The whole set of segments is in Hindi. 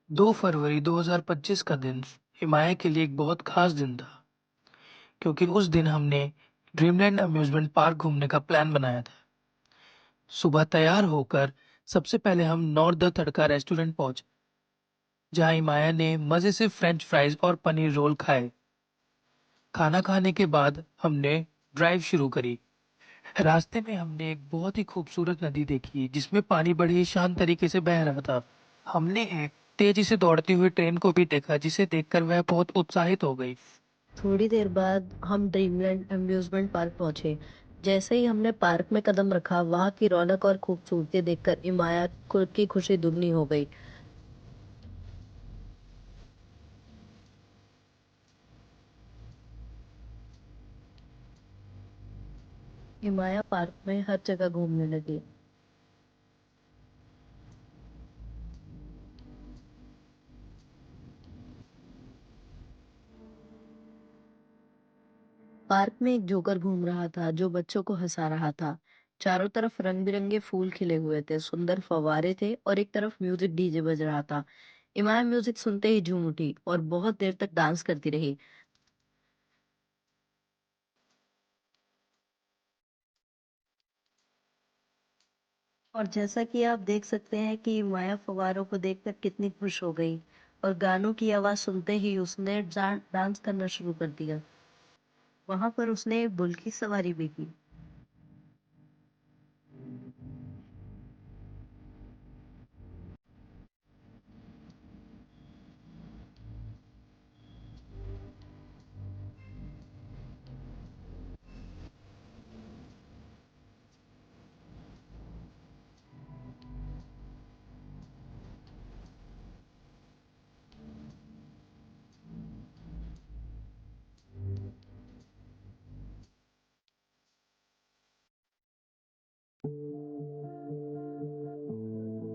2 फरवरी 2025 का दिन हिमाया के लिए एक बहुत खास दिन था, क्योंकि उस दिन हमने ड्रीमलैंड अम्यूज़मेंट पार्क घूमने का प्लान बनाया था। सुबह तैयार होकर सबसे पहले हम नॉर्थ द तड़का रेस्टोरेंट पहुंचे, जहां हिमाया ने मज़े से फ्रेंच फ्राइज और पनीर रोल खाए। खाना खाने के बाद हमने ड्राइव शुरू करी। रास्ते में हमने एक बहुत ही खूबसूरत नदी देखी, जिसमें पानी बड़े ही शांत तरीके से बह रहा था। हमने एक तेजी से दौड़ती हुई ट्रेन को भी देखा, जिसे देखकर वह बहुत उत्साहित हो गई। थोड़ी देर बाद हम ड्रीमलैंड अम्यूज़मेंट पार्क पहुंचे। जैसे ही हमने पार्क में कदम रखा, वहां की रौनक और खूबसूरती देखकर इमाया की खुशी दुगनी हो गई। इमाया पार्क में हर जगह घूमने लगी। पार्क में एक जोकर घूम रहा था जो बच्चों को हंसा रहा था। चारों तरफ रंग बिरंगे फूल खिले हुए थे, सुंदर फव्वारे थे और एक तरफ म्यूजिक डीजे बज रहा था। इमाया म्यूजिक सुनते ही झूम उठी और बहुत देर तक डांस करती रही। और जैसा कि आप देख सकते हैं कि माया फव्वारों को देखकर कितनी खुश हो गई और गानों की आवाज सुनते ही उसने डांस करना शुरू कर दिया। वहां पर उसने एक बुल की सवारी भी की।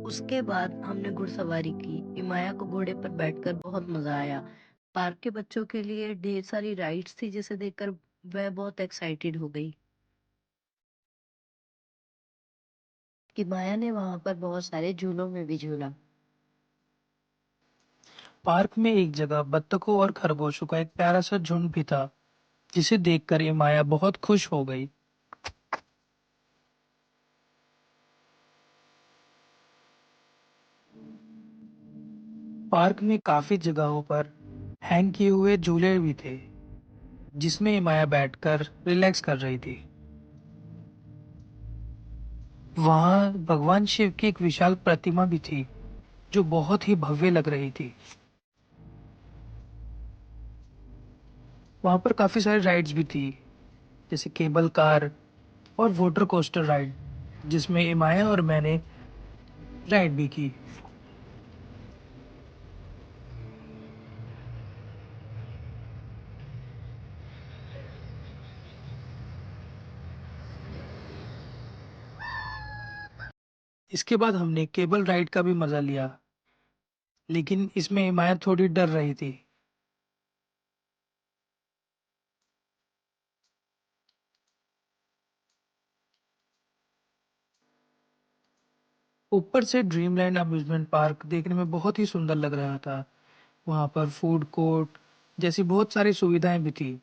उसके बाद हमने घुड़सवारी की। इमाया को घोड़े पर बैठकर बहुत मजा आया। पार्क के बच्चों के लिए ढेर सारी राइड्स थी, जिसे देखकर वह बहुत एक्साइटेड हो गई। इमाया ने वहां पर बहुत सारे झूलों में भी झूला। पार्क में एक जगह बत्तखों और खरगोशों का एक प्यारा सा झुंड भी था, जिसे देखकर इमाया बहुत खुश हो गई। पार्क में काफी जगहों पर हैंग किए हुए झूले भी थे, जिसमें इमाया बैठकर रिलैक्स कर रही थी। वहां भगवान शिव की एक विशाल प्रतिमा भी थी, जो बहुत ही भव्य लग रही थी। वहां पर काफी सारी राइड्स भी थी, जैसे केबल कार और वाटर कोस्टर राइड, जिसमें इमाया और मैंने राइड भी की। इसके बाद हमने केबल राइड का भी मजा लिया, लेकिन इसमें हिमायत थोड़ी डर रही थी। ऊपर से ड्रीमलैंड अम्यूज़मेंट पार्क देखने में बहुत ही सुंदर लग रहा था। वहाँ पर फूड कोर्ट जैसी बहुत सारी सुविधाएं भी थी।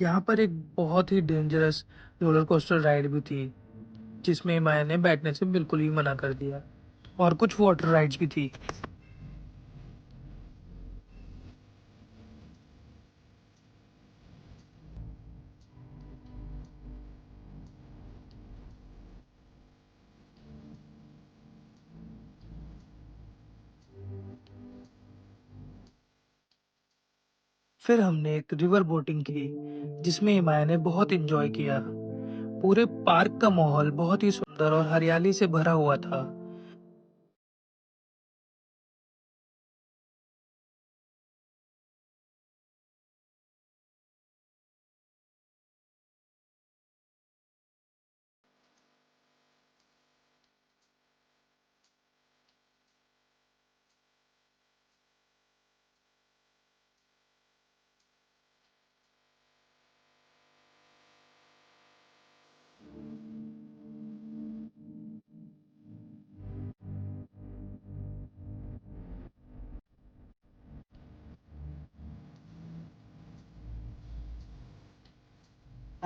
यहाँ पर एक बहुत ही डेंजरस रोलर कोस्टर राइड भी थी, जिसमें माया ने बैठने से बिल्कुल ही मना कर दिया। और कुछ वाटर राइड्स भी थी। फिर हमने एक रिवर बोटिंग की, जिसमें हिमाया ने बहुत एंजॉय किया। पूरे पार्क का माहौल बहुत ही सुंदर और हरियाली से भरा हुआ था।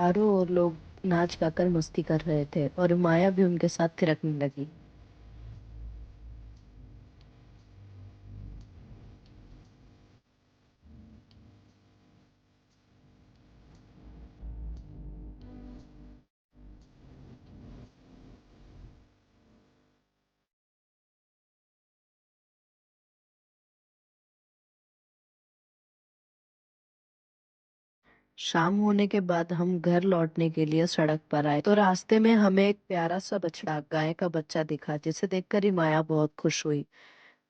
चारों ओर लोग नाच गाकर मस्ती कर रहे थे और माया भी उनके साथ थिरकने लगी। शाम होने के बाद हम घर लौटने के लिए सड़क पर आए तो रास्ते में हमें एक प्यारा सा बछड़ा गाय का बच्चा दिखा, जिसे देखकर ही माया बहुत खुश हुई।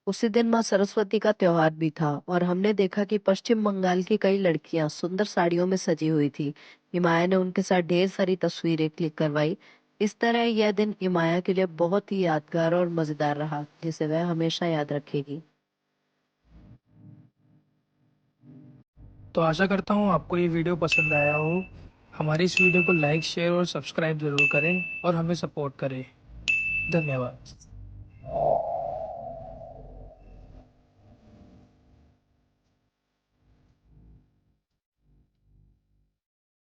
उसी दिन माँ सरस्वती का त्योहार भी था और हमने देखा कि पश्चिम बंगाल की कई लड़कियां सुंदर साड़ियों में सजी हुई थी। हिमाया ने उनके साथ ढेर सारी तस्वीरें क्लिक करवाई। इस तरह यह दिन हिमाया के लिए बहुत ही यादगार और मजेदार रहा, जिसे वह हमेशा याद रखेगी। तो आशा करता हूँ आपको ये वीडियो पसंद आया हो। हमारी इस वीडियो को लाइक, शेयर और सब्सक्राइब ज़रूर करें और हमें सपोर्ट करें। धन्यवाद।